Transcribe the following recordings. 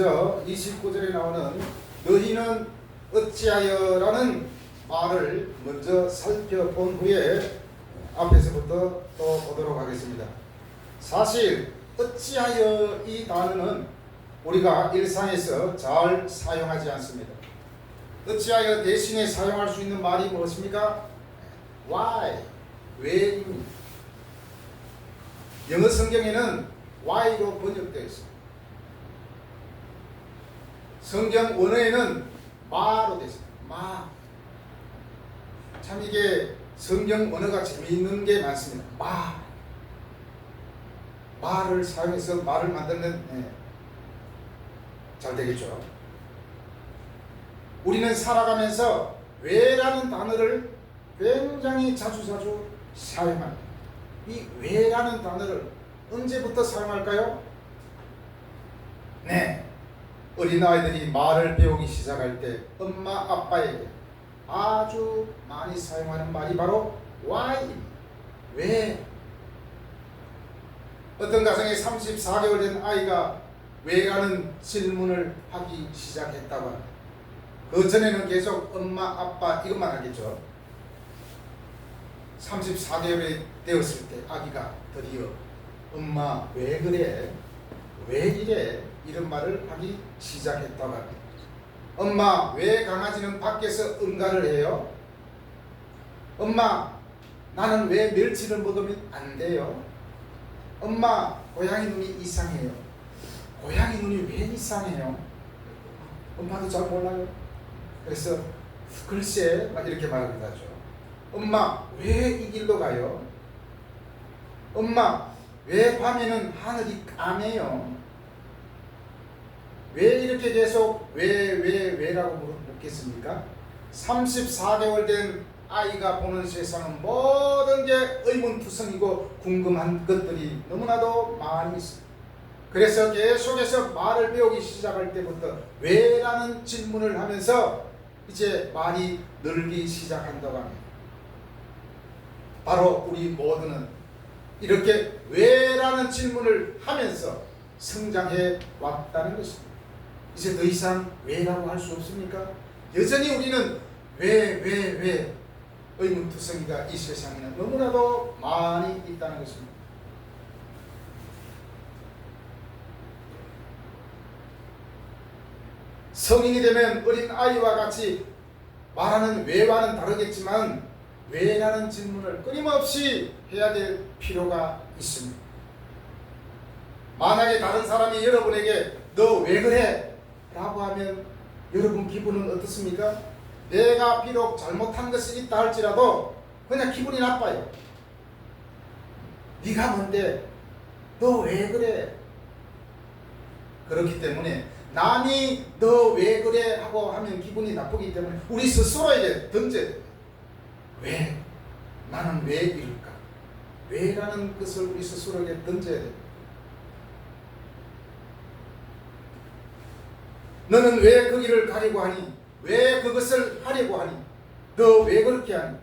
29절에 나오는 너희는 어찌하여 라는 말을 먼저 살펴본 후에 앞에서부터 또 보도록 하겠습니다. 사실 어찌하여 이 단어는 우리가 일상에서 잘 사용하지 않습니다. 어찌하여 대신에 사용할 수 있는 말이 무엇입니까? Why, 왜입니다. 영어 성경에는 why로 번역되어 있습니다. 성경 원어에는 마로 되어 있습니다. 마. 참 이게 성경 원어가 재미있는 게 많습니다. 말을 사용해서 말을 만들면 잘 되겠죠. 우리는 살아가면서 왜라는 단어를 굉장히 자주 사용합니다. 이 왜라는 단어를 언제부터 사용할까요? 어린아이들이 말을 배우기 시작할 때 엄마 아빠에게 아주 많이 사용하는 말이 바로 why입니다. 왜? 어떤 가정에 34개월 된 아이가 왜라는 질문을 하기 시작했다고 합니다. 그 전에는 계속 엄마 아빠 이것만 하겠죠. 34개월이 되었을 때 아기가 드디어 엄마 왜 그래? 왜 이래? 이런 말을 하기 시작했다고 합니다. 엄마 왜 강아지는 밖에서 응가를 해요? 엄마 나는 왜 멸치를 먹으면 안 돼요? 엄마 고양이 눈이 이상해요. 고양이 눈이 왜 이상해요? 엄마도 잘 몰라요. 그래서 글쎄 막 이렇게 말하기도 하죠. 엄마 왜 이 길로 가요? 엄마 왜 밤에는 하늘이 까매요? 왜 이렇게 계속 왜라고 묻겠습니까? 34개월 된 아이가 보는 세상은 모든 게 의문투성이고 궁금한 것들이 너무나도 많이 있습니다. 그래서 계속해서 말을 배우기 시작할 때부터 왜라는 질문을 하면서 이제 말이 늘기 시작한다고 합니다. 바로 우리 모두는 이렇게 왜라는 질문을 하면서 성장해 왔다는 것입니다. 이제 더 이상 왜라고 할 수 없습니까? 여전히 우리는 왜 의문투성이가 이 세상에는 너무나도 많이 있다는 것입니다. 성인이 되면 어린 아이와 같이 말하는 왜와는 다르겠지만 왜라는 질문을 끊임없이 해야 될 필요가 있습니다. 만약에 다른 사람이 여러분에게 너 왜 그래? 라고 하면 여러분 기분은 어떻습니까? 내가 비록 잘못한 것이 있다 할지라도 그냥 기분이 나빠요. 네가 뭔데? 너 왜 그래? 그렇기 때문에 남이 너 왜 그래? 하고 하면 기분이 나쁘기 때문에 우리 스스로에게 던져야 돼요. 왜? 나는 왜 이럴까? 왜라는 것을 우리 스스로에게 던져야 돼요. 너는 왜 그 길을 가려고 하니? 왜 그것을 하려고 하니? 너 왜 그렇게 하니?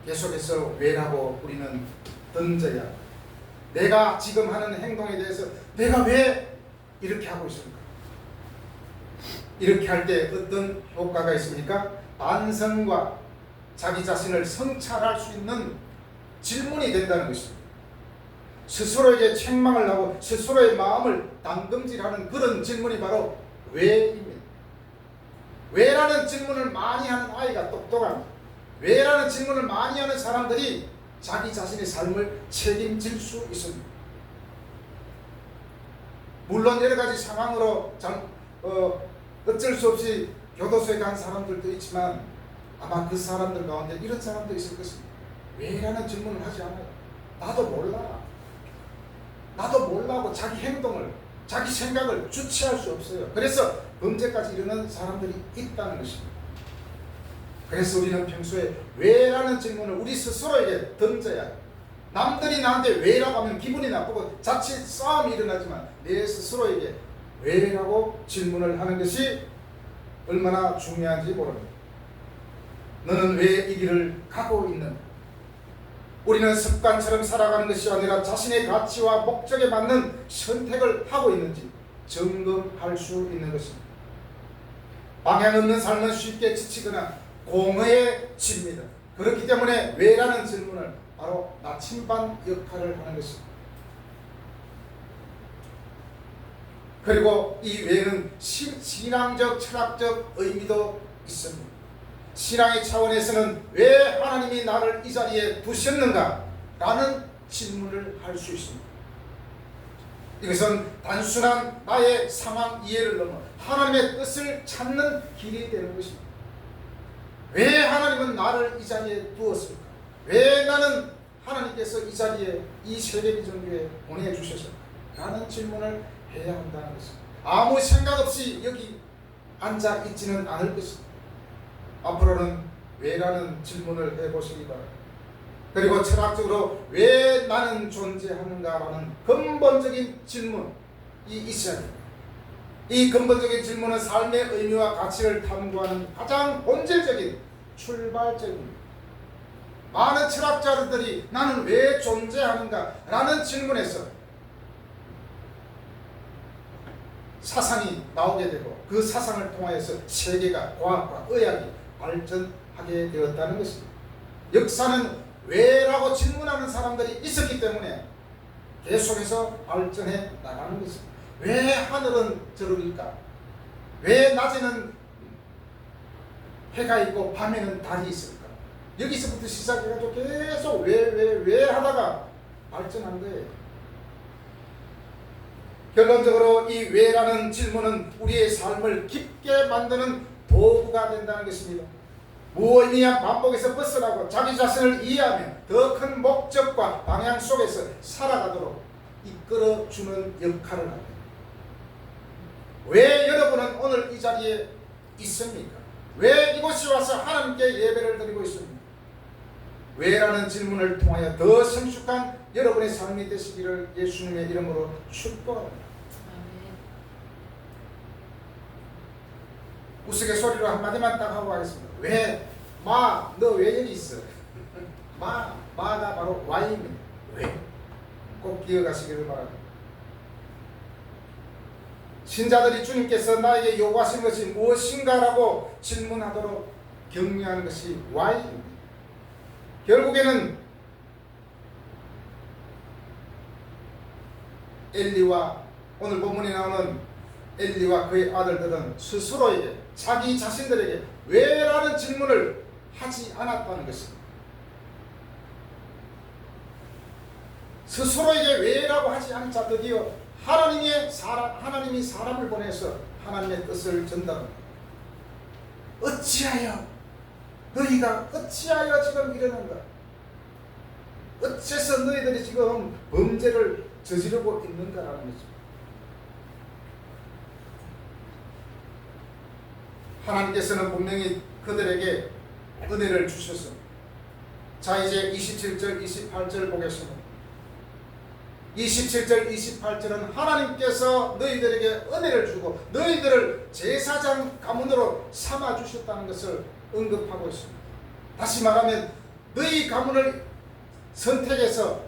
계속해서 왜라고 우리는 던져야 내가 지금 하는 행동에 대해서 내가 왜 이렇게 하고 있습니까? 이렇게 할 때 어떤 효과가 있습니까? 반성과 자기 자신을 성찰할 수 있는 질문이 된다는 것입니다. 스스로에게 책망을 하고 스스로의 마음을 당금질하는 그런 질문이 바로 왜입니다. 왜라는 질문을 많이 하는 아이가 똑똑합니다. 왜라는 질문을 많이 하는 사람들이 자기 자신의 삶을 책임질 수 있습니다. 물론 여러 가지 상황으로 어쩔 수 없이 교도소에 간 사람들도 있지만 아마 그 사람들 가운데 이런 사람도 있을 것입니다. 왜라는 질문을 하지 않아요. 나도 몰라고 자기 행동을, 자기 생각을 주체할 수 없어요. 그래서 범죄까지 이르는 사람들이 있다는 것입니다. 그래서 우리는 평소에 왜라는 질문을 우리 스스로에게 던져야 해요. 남들이 나한테 왜라고 하면 기분이 나쁘고 자칫 싸움이 일어나지만 내 스스로에게 왜라고 질문을 하는 것이 얼마나 중요한지 모릅니다. 너는 왜 이 길을 가고 있는가? 우리는 습관처럼 살아가는 것이 아니라 자신의 가치와 목적에 맞는 선택을 하고 있는지, 점검할 수 있는 것입니다. 방향 없는 삶은 쉽게 지치거나 공허해집니다. 그렇기 때문에 왜라는 질문을 바로 나침반 역할을 하는 것입니다. 그리고 이 왜는 신앙적, 철학적 의미도 있습니다. 신앙의 차원에서는 왜 하나님이 나를 이 자리에 두셨는가? 라는 질문을 할 수 있습니다. 이것은 단순한 나의 상황 이해를 넘어 하나님의 뜻을 찾는 길이 되는 것입니다. 왜 하나님은 나를 이 자리에 두었을까? 왜 나는 하나님께서 이 자리에 이 세계비전교회에 보내주셨을까? 라는 질문을 해야 한다는 것입니다. 아무 생각 없이 여기 앉아 있지는 않을 것입니다. 앞으로는 왜라는 질문을 해보시기 바랍니다. 그리고 철학적으로 왜 나는 존재하는가라는 근본적인 질문이 있어야 됩니다. 이 근본적인 질문은 삶의 의미와 가치를 탐구하는 가장 본질적인 출발점입니다. 많은 철학자들이 나는 왜 존재하는가 라는 질문에서 사상이 나오게 되고 그 사상을 통하여서 세계가 과학과 의학이 발전하게 되었다는 것입니다. 역사는 왜라고 질문하는 사람들이 있었기 때문에 계속해서 발전해 나가는 것입니다. 왜 하늘은 저러니까? 왜 낮에는 해가 있고 밤에는 달이 있을까? 여기서부터 시작해가지고 계속 왜 하다가 발전한 거예요. 결론적으로 이 왜라는 질문은 우리의 삶을 깊게 만드는 도구가 된다는 것입니다. 무의미한 반복에서 벗어나고 자기 자신을 이해하며 더 큰 목적과 방향 속에서 살아가도록 이끌어주는 역할을 합니다. 왜 여러분은 오늘 이 자리에 있습니까? 왜 이곳에 와서 하나님께 예배를 드리고 있습니까? 왜라는 질문을 통하여 더 성숙한 여러분의 삶이 되시기를 예수님의 이름으로 축복합니다. 우스갯소리로 한마디만 딱 하고 가겠습니다. 왜? 너 왜 여기 있어? 마가 바로 Y입니다. 왜? 꼭 기억하시기를 바랍니다. 신자들이 주님께서 나에게 요구하신 것이 무엇인가라고 질문하도록 격려하는 것이 Y입니다. 결국에는 엘리와 오늘 본문에 나오는 엘리와 그의 아들들은 스스로에게 자기 자신들에게 왜라는 질문을 하지 않았다는 것입니다. 스스로에게 왜라고 하지 않자 드디어 하나님이 사람을 보내서 하나님의 뜻을 전달합니다. 너희가 어찌하여 지금 이러는가? 어째서 너희들이 지금 범죄를 저지르고 있는가라는 것입니다. 하나님께서는 분명히 그들에게 은혜를 주셨습니다. 자, 이제 27절 28절 보겠습니다. 27절 28절은 하나님께서 너희들에게 은혜를 주고 너희들을 제사장 가문으로 삼아주셨다는 것을 언급하고 있습니다. 다시 말하면 너희 가문을 선택해서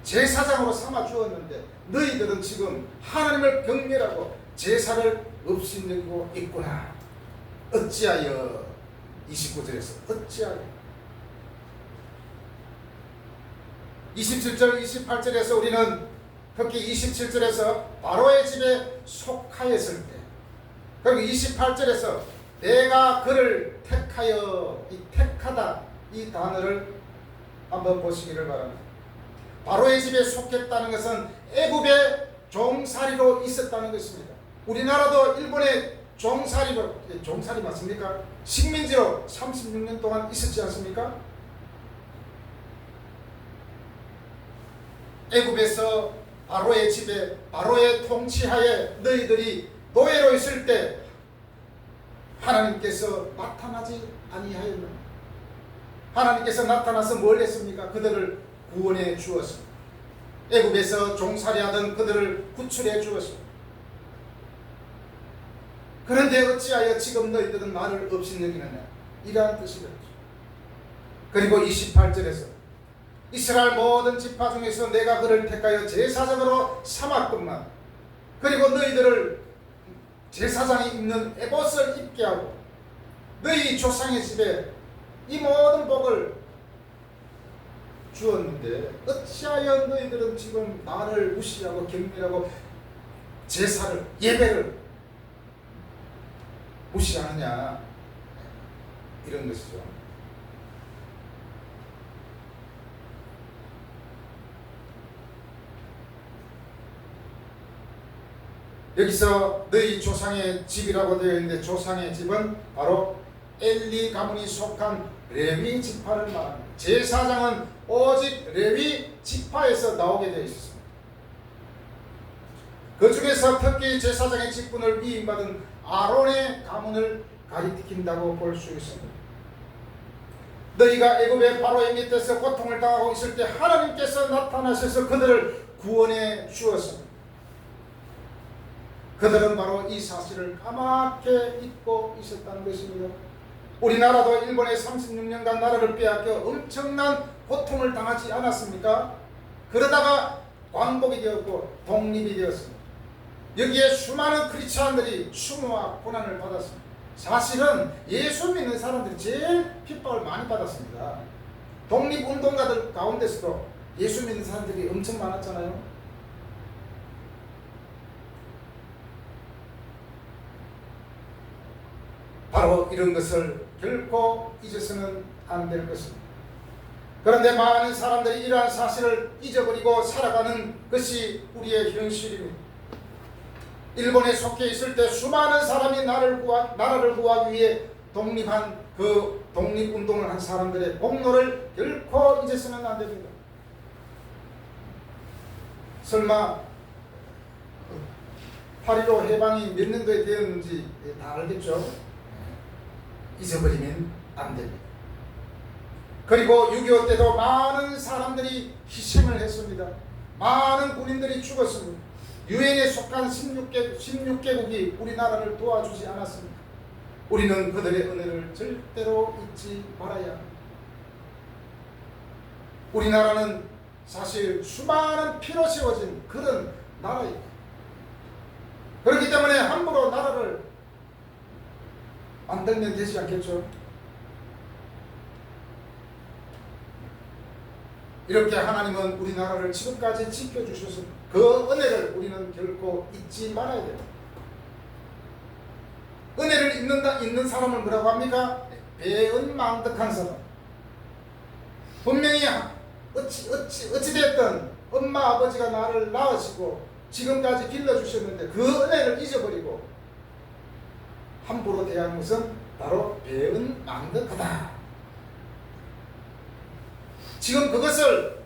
제사장으로 삼아주었는데 너희들은 지금 하나님을 경멸하고 제사를 업신여기고 있구나. 어찌하여 29절에서 어찌하여 27절 28절에서 우리는 특히 27절에서 바로의 집에 속하였을 때 그리고 28절에서 내가 그를 택하여 이 택하다 이 단어를 한번 보시기를 바랍니다. 바로의 집에 속했다는 것은 애굽의 종살이로 있었다는 것입니다. 우리나라도 일본의 종살이 맞습니까? 식민지로 36년 동안 있었지 않습니까? 애굽에서 바로의 집에 바로의 통치하에 너희들이 노예로 있을 때 하나님께서 나타나지 아니하였느냐? 하나님께서 나타나서 뭘 했습니까? 그들을 구원해 주었습니다. 애굽에서 종살이하던 그들을 구출해 주었습니다. 그런데 어찌하여 지금 너희들은 나를 업신여기느냐? 이러한 뜻이겠죠. 그리고 28절에서 이스라엘 모든 지파 중에서 내가 그를 택하여 제사장으로 삼았건만 그리고 너희들을 제사장이 입는 에봇을 입게 하고 너희 조상의 집에 이 모든 복을 주었는데 어찌하여 너희들은 지금 나를 무시하고 경멸하고 제사를 예배를 무시하느냐, 이런 것이죠. 여기서 너희 조상의 집이라고 되어 있는데 조상의 집은 바로 엘리 가문이 속한 레위 지파를 말합니다. 제사장은 오직 레위 지파에서 나오게 되어 있습니다. 그 중에서 특히 제사장의 직분을 위임받은 아론의 가문을 가리킨다고 볼 수 있습니다. 너희가 애굽의 바로의 밑에서 고통을 당하고 있을 때 하나님께서 나타나셔서 그들을 구원해 주었습니다. 그들은 바로 이 사실을 까맣게 잊고 있었다는 것입니다. 우리나라도 일본의 36년간 나라를 빼앗겨 엄청난 고통을 당하지 않았습니까? 그러다가 광복이 되었고 독립이 되었습니다. 여기에 수많은 크리스찬들이 추모와 고난을 받았습니다. 사실은 예수 믿는 사람들이 제일 핍박을 많이 받았습니다. 독립운동가들 가운데서도 예수 믿는 사람들이 엄청 많았잖아요. 바로 이런 것을 결코 잊어서는 안 될 것입니다. 그런데 많은 사람들이 이러한 사실을 잊어버리고 살아가는 것이 우리의 현실입니다. 일본에 속해 있을 때 수많은 사람이 나라를 구하기 위해 독립한 그 독립운동을 한 사람들의 공로를 결코 잊어서는 안 됩니다. 설마 8.15 해방이 몇 년도에 되었는지 다 알겠죠? 잊어버리면 안 됩니다. 그리고 6.25 때도 많은 사람들이 희생을 했습니다. 많은 군인들이 죽었습니다. 유엔에 속한 16개국이 우리나라를 도와주지 않았습니다. 우리는 그들의 은혜를 절대로 잊지 말아야 합니다. 우리나라는 사실 수많은 피로 세워진 그런 나라입니다. 그렇기 때문에 함부로 나라를 만들면 되지 않겠죠? 이렇게 하나님은 우리나라를 지금까지 지켜주셔서 그 은혜를 우리는 결코 잊지 말아야 됩니다. 은혜를 잊는 사람을 뭐라고 합니까? 배은망덕한 사람. 분명히 어찌됐든 엄마 아버지가 나를 낳으시고 지금까지 길러주셨는데 그 은혜를 잊어버리고 함부로 대한 것은 바로 배은망덕하다. 지금 그것을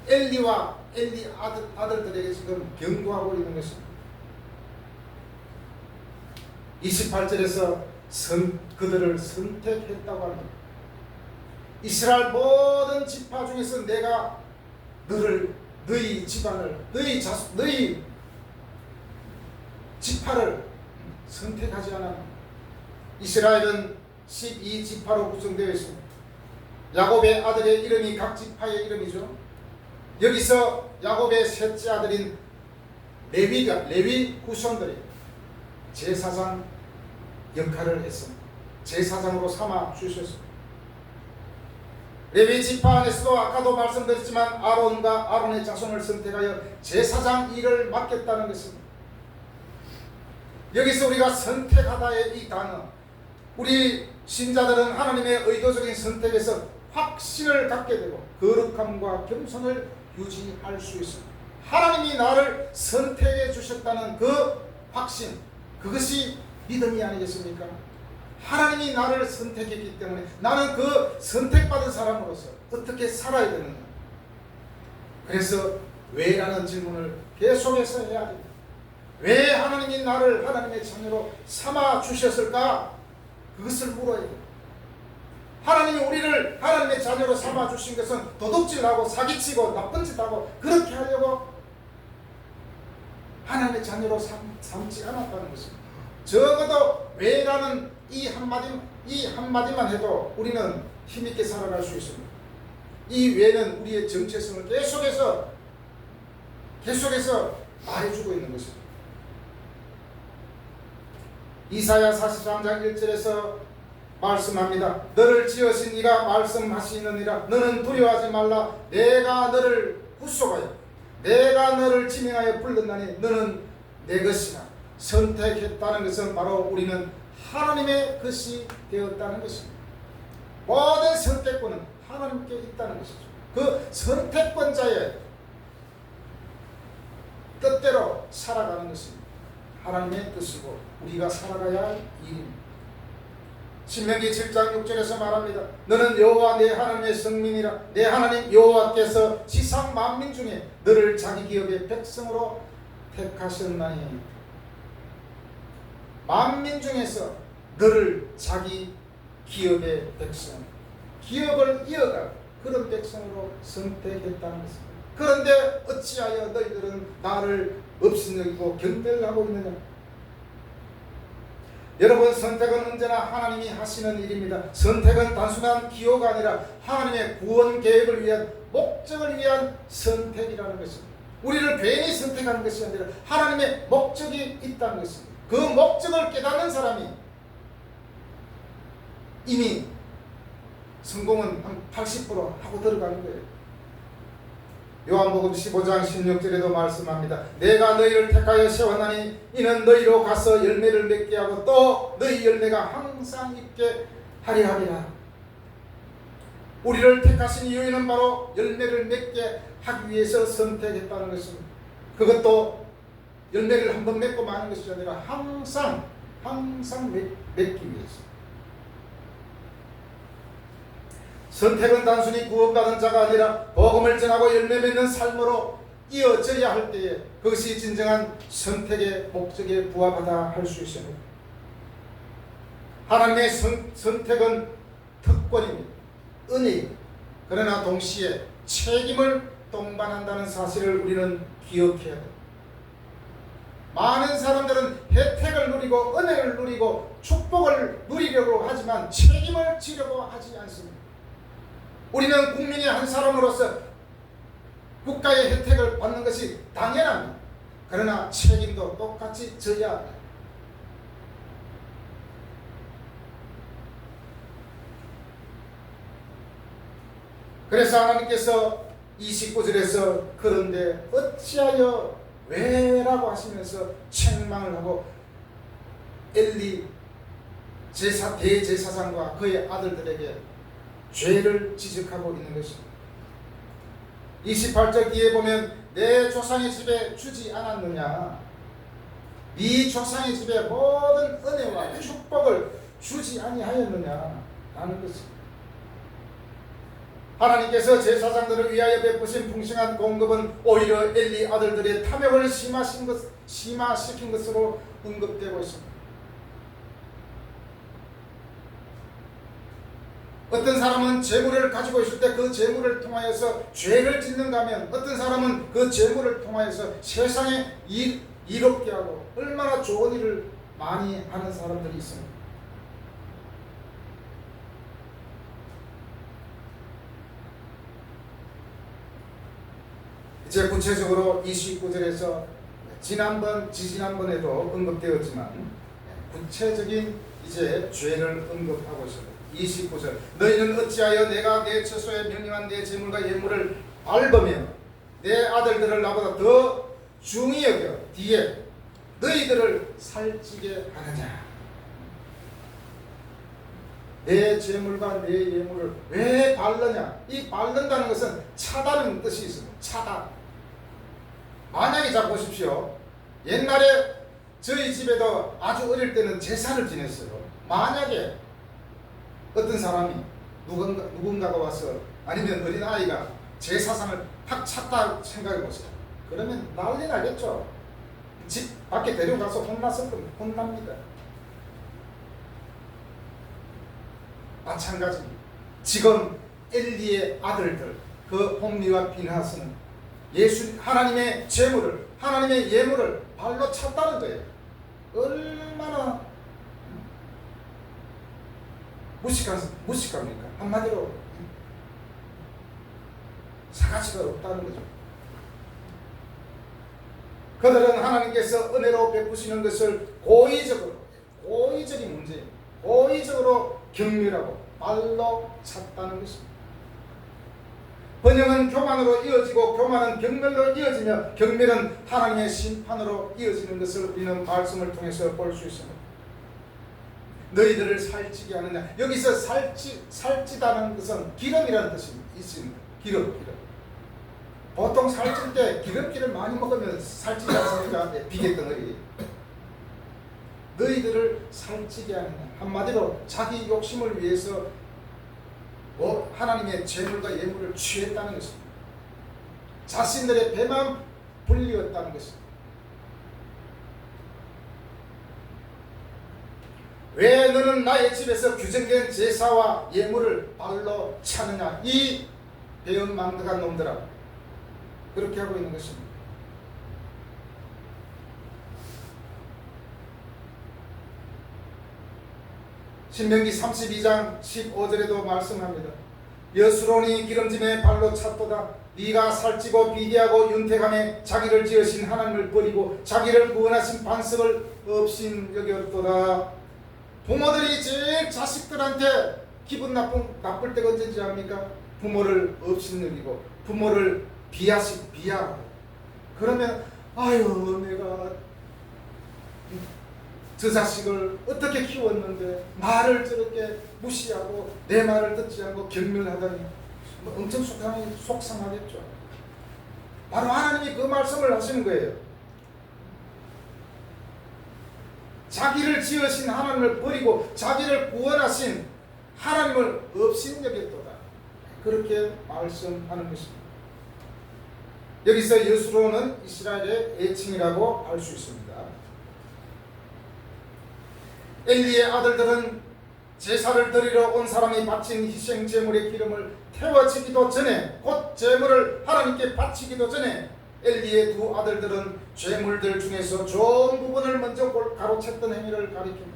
엘리와 엘리 아들들에게 지금 경고하고 있는 것입니다. 28절에서 그들을 선택했다고 합니다. 이스라엘 모든 지파 중에서 내가 너희 집안을 너희 지파를 선택하지 않아. 이스라엘은 12지파로 구성되어 있습니다. 야곱의 아들의 이름이 각 지파의 이름이죠. 여기서 야곱의 셋째 아들인 레위 후손들이 제사장 역할을 했습니다. 제사장으로 삼아 주셨습니다. 레위 지파 안에서도 아까도 말씀드렸지만 아론과 아론의 자손을 선택하여 제사장 일을 맡겠다는 것입니다. 여기서 우리가 선택하다의 이 단어, 우리 신자들은 하나님의 의도적인 선택에서 확신을 갖게 되고 거룩함과 겸손을 유지할 수 있습니다. 하나님이 나를 선택해 주셨다는 그 확신, 그것이 믿음이 아니겠습니까? 하나님이 나를 선택했기 때문에 나는 그 선택받은 사람으로서 어떻게 살아야 되는가? 그래서 왜라는 질문을 계속해서 해야 됩니다. 왜 하나님이 나를 하나님의 자녀로 삼아 주셨을까? 그것을 물어야 됩니다. 하나님이 우리를 하나님의 자녀로 삼아 주신 것은 도둑질하고 사기치고 나쁜 짓하고 그렇게 하려고 하나님의 자녀로 삼지 않았다는 것입니다. 적어도 왜라는 이 한마디만 해도 우리는 힘있게 살아갈 수 있습니다. 이 왜는 우리의 정체성을 계속해서 말해주고 있는 것입니다. 이사야 43장 1절에서 말씀합니다. 너를 지으신 이가 말씀하시느니라. 너는 두려워하지 말라. 내가 너를 구속하여 내가 너를 지명하여 불렀나니 너는 내 것이라. 선택했다는 것은 바로 우리는 하나님의 것이 되었다는 것입니다. 모든 선택권은 하나님께 있다는 것이죠. 그 선택권자의 뜻대로 살아가는 것입니다. 하나님의 뜻이고 우리가 살아가야 할 일입니다. 신명기 7장 6절에서 말합니다. 너는 여호와 내 하나님의 성민이라. 내 하나님 여호와께서 지상 만민 중에 너를 자기 기업의 백성으로 택하셨나니. 만민 중에서 너를 자기 기업의 백성, 기업을 이어갈 그런 백성으로 선택했다는 것입니다. 그런데 어찌하여 너희들은 나를 없인 여기고 경멸하고 있느냐. 여러분, 선택은 언제나 하나님이 하시는 일입니다. 선택은 단순한 기호가 아니라 하나님의 구원 계획을 위한, 목적을 위한 선택이라는 것입니다. 우리를 괜히 선택하는 것이 아니라 하나님의 목적이 있다는 것입니다. 그 목적을 깨닫는 사람이 이미 성공은 한 80% 하고 들어가는 거예요. 요한복음 15장 16절에도 말씀합니다. 내가 너희를 택하여 세웠나니 이는 너희로 가서 열매를 맺게 하고 또 너희 열매가 항상 있게 하려 함이라. 우리를 택하신 이유는 바로 열매를 맺게 하기 위해서 선택했다는 것입니다. 그것도 열매를 한번 맺고 마는 것이 아니라 항상 맺기 위해서. 선택은 단순히 구원받은 자가 아니라 복음을 전하고 열매 맺는 삶으로 이어져야 할 때에 그것이 진정한 선택의 목적에 부합하다 할 수 있습니다. 하나님의 선택은 특권입니다. 은혜입니다. 그러나 동시에 책임을 동반한다는 사실을 우리는 기억해야 합니다. 많은 사람들은 혜택을 누리고 은혜를 누리고 축복을 누리려고 하지만 책임을 지려고 하지 않습니다. 우리는 국민의 한 사람으로서 국가의 혜택을 받는 것이 당연합니다. 그러나 책임도 똑같이 져야 합니다. 그래서 하나님께서 29절에서 그런데 어찌하여 왜라고 하시면서 책망을 하고 엘리 대제사장과 그의 아들들에게 죄를 지적하고 있는 것입니다. 28절 뒤에 보면 내 조상의 집에 주지 않았느냐, 네 조상의 집에 모든 은혜와 축복을 주지 아니하였느냐 라는 것입니다. 하나님께서 제사장들을 위하여 베푸신 풍성한 공급은 오히려 엘리 아들들의 탐욕을 심화시킨 것으로 언급되고 있습니다. 어떤 사람은 재물을 가지고 있을 때 그 재물을 통하여서 죄를 짓는가 하면 어떤 사람은 그 재물을 통하여서 세상에 이롭게 하고 얼마나 좋은 일을 많이 하는 사람들이 있습니다. 이제 구체적으로 29절에서 지지난번에도 언급되었지만 구체적인 이제 죄를 언급하고 있습니다. 29절 너희는 어찌하여 내가 내 처소에 명령한 내 재물과 예물을 밟으며 내 아들들을 나보다 더 중히 여겨 뒤에 너희들을 살찌게 하느냐. 내 재물과 내 예물을 왜 밟느냐. 이 밟는다는 것은 차다는 뜻이 있습니다. 차다. 만약에 자 보십시오. 옛날에 저희 집에도 아주 어릴 때는 제사를 지냈어요. 만약에 어떤 사람이 누군가가 와서 아니면 어린아이가 제사상을 팍 찼다 생각해보세요. 그러면 난리 나겠죠. 집 밖에 데려가서 혼났을 겁니다. 혼납니다. 마찬가지입니다. 지금 엘리의 아들들 그 홈리와 비나스는 하나님의 재물을 하나님의 예물을 발로 찼다는 거예요. 얼마나 무식합니까? 한마디로 사가치가 없다는 거죠. 그들은 하나님께서 은혜로 베푸시는 것을 고의적인 문제, 고의적으로 경멸하고 발로 찼다는 것입니다. 번영은 교만으로 이어지고 교만은 경멸로 이어지며 경멸은 하나님의 심판으로 이어지는 것을 우리는 말씀을 통해서 볼 수 있습니다. 너희들을 살찌게 하느냐. 여기서 살찌다는 것은 기름이라는 뜻이 있습니다. 기름. 보통 살찔 때 기름기를 많이 먹으면 살찌지 않습니까? 비계덩어리. 너희들을 살찌게 하느냐. 한마디로 자기 욕심을 위해서 하나님의 재물과 예물을 취했다는 것입니다. 자신들의 배만 불리웠다는 것입니다. 왜 너는 나의 집에서 규정된 제사와 예물을 발로 차느냐. 이 배은망덕한 놈들아, 그렇게 하고 있는 것입니다. 신명기 32장 15절에도 말씀합니다. 여수론이 기름짐에 발로 찼도다. 네가 살찌고 비계하고 윤택함에 자기를 지으신 하나님을 버리고 자기를 구원하신 반석을 없인 여겼도다. 부모들이 제일 자식들한테 기분 나쁠 때가 언제인지 압니까? 부모를 없인 여기고 부모를 비하하고, 그러면 아유 내가 저 자식을 어떻게 키웠는데 말을 저렇게 무시하고 내 말을 듣지 않고 경멸하다니 엄청 속상하겠죠. 바로 하나님이 그 말씀을 하시는 거예요. 자기를 지으신 하나님을 버리고 자기를 구원하신 하나님을 없인 여겼도다. 그렇게 말씀하는 것입니다. 여기서 여수로는 이스라엘의 애칭이라고 할 수 있습니다. 엘리의 아들들은 제사를 드리러 온 사람이 바친 희생 제물의 기름을 태워지기도 전에, 곧 제물을 하나님께 바치기도 전에 엘리의 두 아들들은 제물들 중에서 좋은 부분을 먼저 가로챘던 행위를 가리킵니다.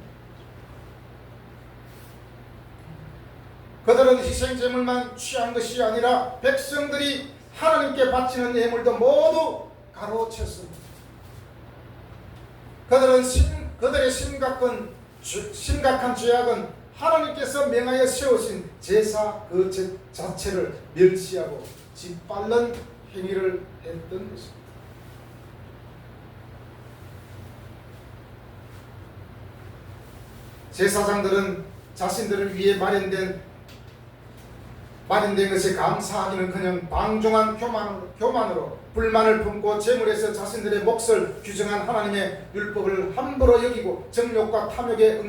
그들은 희생 제물만 취한 것이 아니라 백성들이 하나님께 바치는 예물도 모두 가로챘습니다. 그들의 심각한 죄악은 하나님께서 명하여 세우신 제사 그 자체를 멸시하고 짓밟는 행위를 했던 것입니다. 제사장들은 자신들을 위해 마련된 것에 감사하기는커녕 방종한 교만으로 불만을 품고 재물에서 자신들의 몫을 규정한 하나님의 율법을 함부로 여기고 정욕과 탐욕에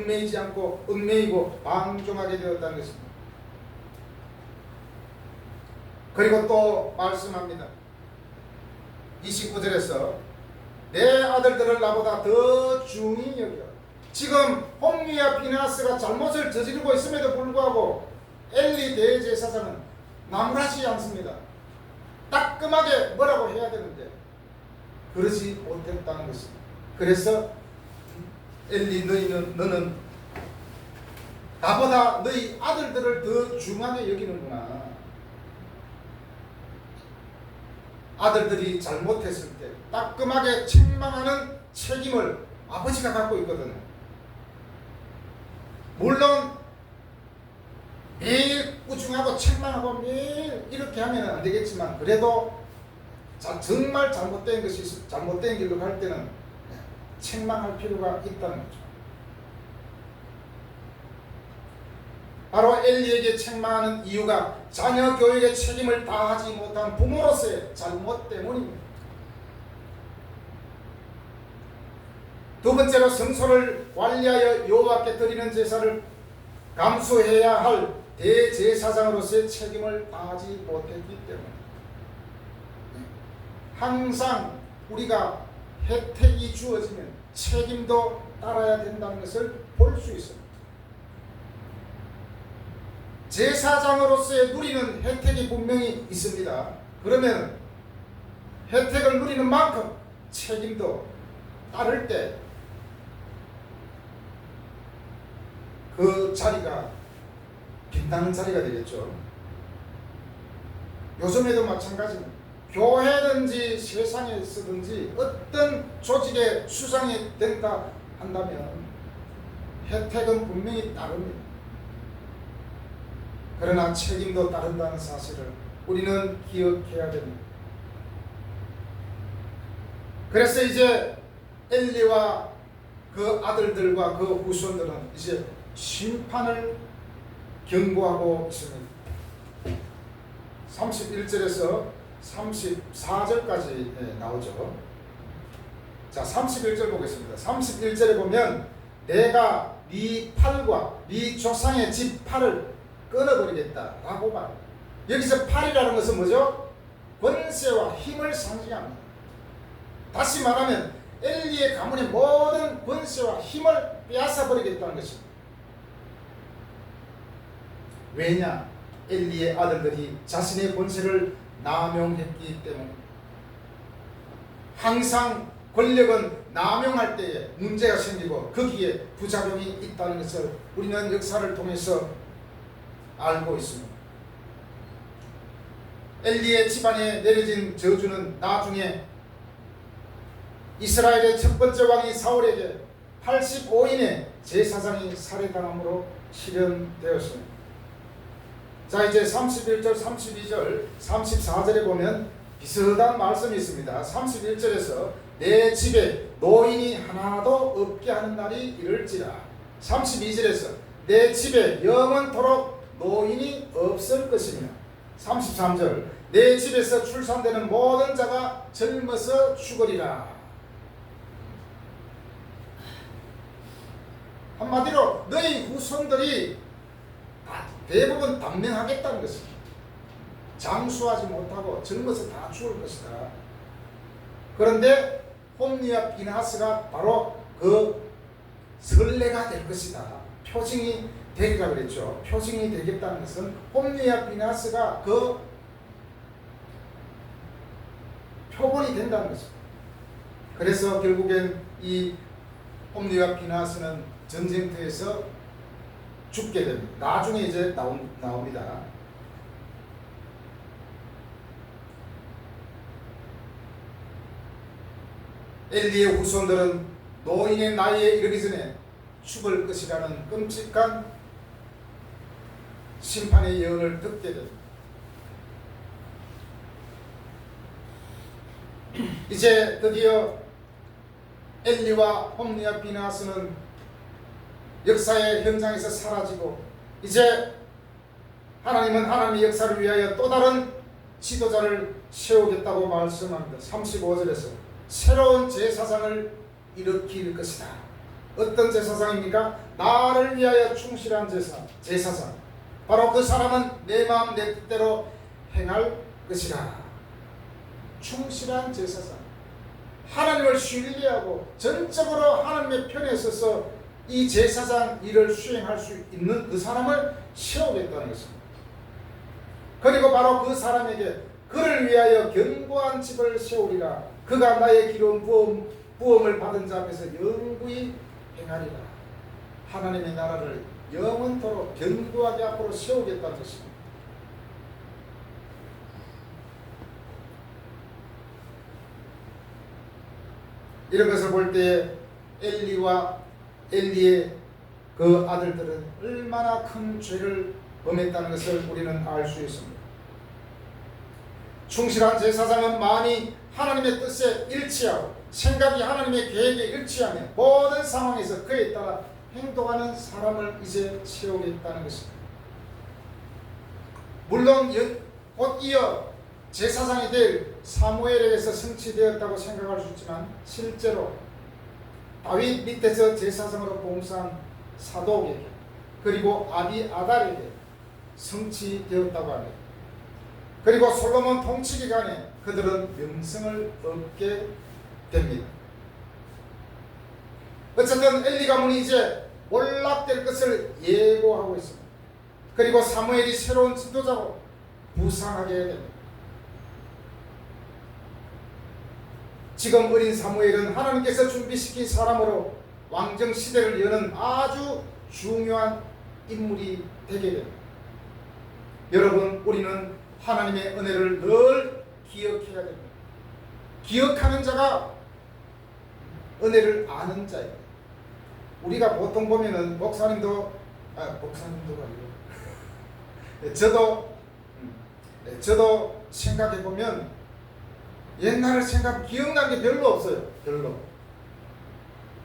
얽매이고 방종하게 되었다는 것입니다. 그리고 또 말씀합니다. 29절에서 내 아들들을 나보다 더 중히 여겨. 지금 홈리와 비나스가 잘못을 저지르고 있음에도 불구하고 엘리 대제사장은 나무라지 않습니다. 따끔하게 뭐라고 해야 되는데 그러지 못했다는 것입니다. 그래서 엘리 너는 나보다 너희 아들들을 더 중하게 여기는구나. 아들들이 잘못했을 때 따끔하게 책망하는 책임을 아버지가 갖고 있거든요. 물론 매일 꾸중하고 책망하고 매일 이렇게 하면 안 되겠지만, 그래도 정말 잘못된 길로 갈 때는 책망할 필요가 있다는 거죠. 바로 엘리에게 책망하는 이유가 자녀 교육의 책임을 다하지 못한 부모로서의 잘못 때문입니다. 두 번째로 성소를 관리하여 여호와께 드리는 제사를 감수해야 할 대제사장으로서의 책임을 다하지 못했기 때문에, 항상 우리가 혜택이 주어지면 책임도 따라야 된다는 것을 볼 수 있습니다. 제사장으로서의 누리는 혜택이 분명히 있습니다. 그러면 혜택을 누리는 만큼 책임도 따를 때 그 자리가 빛나는 자리가 되겠죠. 요즘에도 마찬가지입니다. 교회든지 세상에서든지 어떤 조직의 수장이 된다 한다면 혜택은 분명히 따릅니다. 그러나 책임도 따른다는 사실을 우리는 기억해야 됩니다. 그래서 이제 엘리와 그 아들들과 그 후손들은 이제 심판을 경고하고 있습니다. 31절에서 34절까지 나오죠. 자, 31절 보겠습니다. 31절에 보면 내가 네 팔과 네 조상의 집 팔을 끊어버리겠다라고 말합니다. 여기서 팔이라는 것은 뭐죠? 권세와 힘을 상징합니다. 다시 말하면 엘리의 가문의 모든 권세와 힘을 빼앗아 버리겠다는 것입니다. 왜냐? 엘리의 아들들이 자신의 권세를 남용했기 때문에. 항상 권력은 남용할 때에 문제가 생기고 거기에 부작용이 있다는 것을 우리는 역사를 통해서 알고 있습니다. 엘리의 집안에 내려진 저주는 나중에 이스라엘의 첫 번째 왕이 사울에게 85인의 제사장이 살해당함으로 실현되었습니다. 자, 이제 31절, 32절, 34절에 보면 비슷한 말씀이 있습니다. 31절에서 내 집에 노인이 하나도 없게 하는 날이 이를지라. 32절에서 내 집에 영원토록 노인이 없을 것이며. 33절 내 집에서 출산되는 모든 자가 젊어서 죽으리라. 한마디로 너희 후손들이 대부분 단명하겠다는 것입니다. 장수하지 못하고 젊어서 다 죽을 것이다. 그런데 홈리와 비나스가 바로 그 선례가 될 것이다. 표징이 되리라 그랬죠. 표징이 되겠다는 것은 홈리와 비나스가 그 표본이 된다는 것입니다. 그래서 결국엔 이 홈리와 비나스는 전쟁터에서 죽게 됩니다. 나중에 이제 나옵니다. 엘리의 후손들은 노인의 나이에 이르기 전에 죽을 것이라는 끔찍한 심판의 예언을 듣게 됩니다. 이제 드디어 엘리와 홈리와 비나스는 역사의 현장에서 사라지고 이제 하나님은 하나님의 역사를 위하여 또 다른 지도자를 세우겠다고 말씀합니다. 35절에서 새로운 제사장을 일으킬 것이다. 어떤 제사장입니까? 나를 위하여 충실한 제사장. 바로 그 사람은 내 마음 내 뜻대로 행할 것이라. 충실한 제사장. 하나님을 신뢰하고 전적으로 하나님의 편에 서서 이 제사장 일을 수행할 수 있는 그 사람을 세우겠다는 것입니다. 그리고 바로 그 사람에게 그를 위하여 견고한 집을 세우리라. 그가 나의 기름 부음을 받은 자 앞에서 영구히 행하리라. 하나님의 나라를 영원토록 견고하게 앞으로 세우겠다는 것입니다. 이런 것을 볼 때 엘리의 그 아들들은 얼마나 큰 죄를 범했다는 것을 우리는 알 수 있습니다. 충실한 제사장은 마음이 하나님의 뜻에 일치하고 생각이 하나님의 계획에 일치하며 모든 상황에서 그에 따라 행동하는 사람을 이제 세우겠다는 것입니다. 물론 곧 이어 제사장이 될 사무엘에게서 성취되었다고 생각할 수 있지만 실제로 다윗 밑에서 제사장으로 봉사한 사독에게 그리고 아비아달에게 성취되었다고 합니다. 그리고 솔로몬 통치 기간에 그들은 명성을 얻게 됩니다. 어쨌든 엘리 가문이 이제 몰락될 것을 예고하고 있습니다. 그리고 사무엘이 새로운 지도자로 부상하게 됩니다. 지금 어린 사무엘은 하나님께서 준비시킨 사람으로 왕정 시대를 여는 아주 중요한 인물이 되게 됩니다. 여러분, 우리는 하나님의 은혜를 늘 기억해야 됩니다. 기억하는 자가 은혜를 아는 자예요. 우리가 보통 보면은 목사님도 아니고 저도 생각해 보면 옛날 기억나는 게 별로 없어요. 별로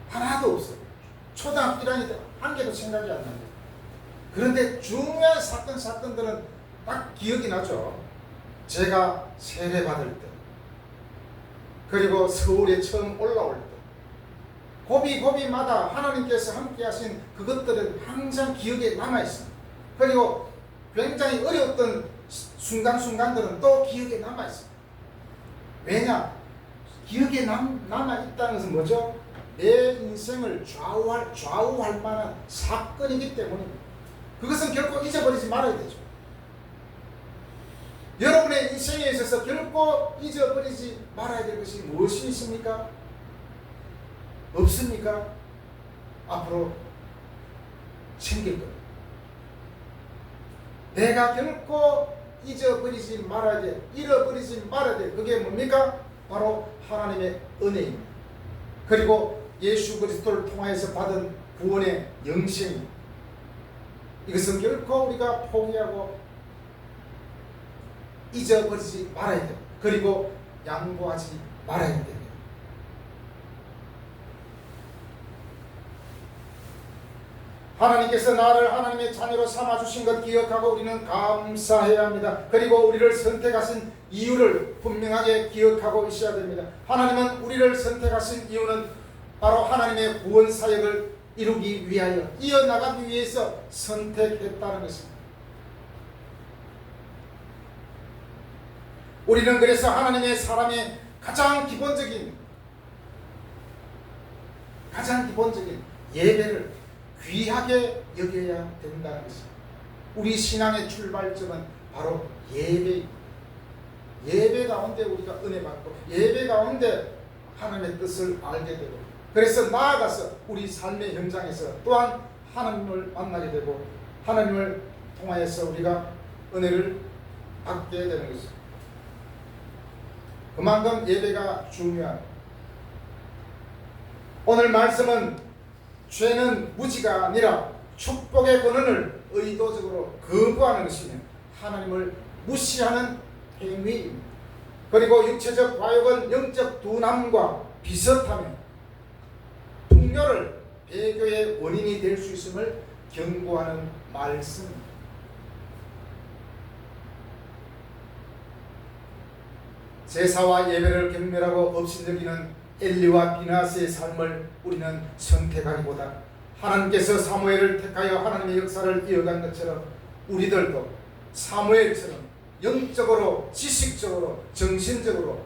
하나도 없어요. 초등학교 1학년 때 한 개도 생각이 안 납니다. 그런데 중요한 사건들은 딱 기억이 나죠. 제가 세례 받을 때, 그리고 서울에 처음 올라올 때, 고비고비마다 하나님께서 함께 하신 그것들은 항상 기억에 남아있습니다. 그리고 굉장히 어려웠던 순간들은 또 기억에 남아있습니다. 왜냐? 기억에 남아있다는 것은 뭐죠? 내 인생을 좌우할 만한 사건이기 때문입니다. 그것은 결코 잊어버리지 말아야 되죠. 여러분의 인생에 있어서 결코 잊어버리지 말아야 될 것이 무엇이 있습니까? 없습니까? 앞으로 생길 겁니다. 내가 결코 잊어버리지 말아야 돼, 잃어버리지 말아야 돼. 그게 뭡니까? 바로 하나님의 은혜입니다. 그리고 예수 그리스도를 통하여서 받은 구원의 영생입니다. 이것은 결코 우리가 포기하고 잊어버리지 말아야 돼요. 그리고 양보하지 말아야 됩니다. 하나님께서 나를 하나님의 자녀로 삼아주신 것 기억하고 우리는 감사해야 합니다. 그리고 우리를 선택하신 이유를 분명하게 기억하고 있어야 됩니다. 하나님은 우리를 선택하신 이유는 바로 하나님의 구원 사역을 이루기 위하여, 이어나가기 위해서 선택했다는 것입니다. 우리는 그래서 하나님의 사람의 가장 기본적인 예배를 귀하게 여겨야 된다는 것입니다. 우리 신앙의 출발점은 바로 예배입니다. 예배 가운데 우리가 은혜 받고 예배 가운데 하나님의 뜻을 알게 되고, 그래서 나아가서 우리 삶의 현장에서 또한 하나님을 만나게 되고 하나님을 통하여서 우리가 은혜를 받게 되는 것입니다. 그만큼 예배가 중요합니다. 오늘 말씀은 죄는 무지가 아니라 축복의 권한을 의도적으로 거부하는 것이며 하나님을 무시하는 행위입니다. 그리고 육체적 과욕은 영적 둔함과 비슷하며 풍요를 배교의 원인이 될 수 있음을 경고하는 말씀입니다. 제사와 예배를 경멸하고 업신여기는 엘리와 비나스의 삶을 우리는 선택하기보다 하나님께서 사무엘을 택하여 하나님의 역사를 이어간 것처럼 우리들도 사무엘처럼 영적으로, 지식적으로, 정신적으로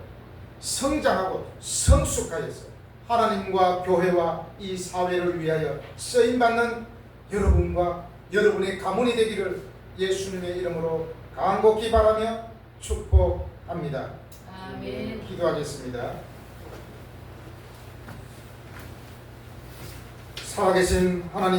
성장하고 성숙하여서 하나님과 교회와 이 사회를 위하여 쓰임받는 여러분과 여러분의 가문이 되기를 예수님의 이름으로 간곡히 바라며 축복합니다. 아멘. 기도하겠습니다. 살아계신 하나님,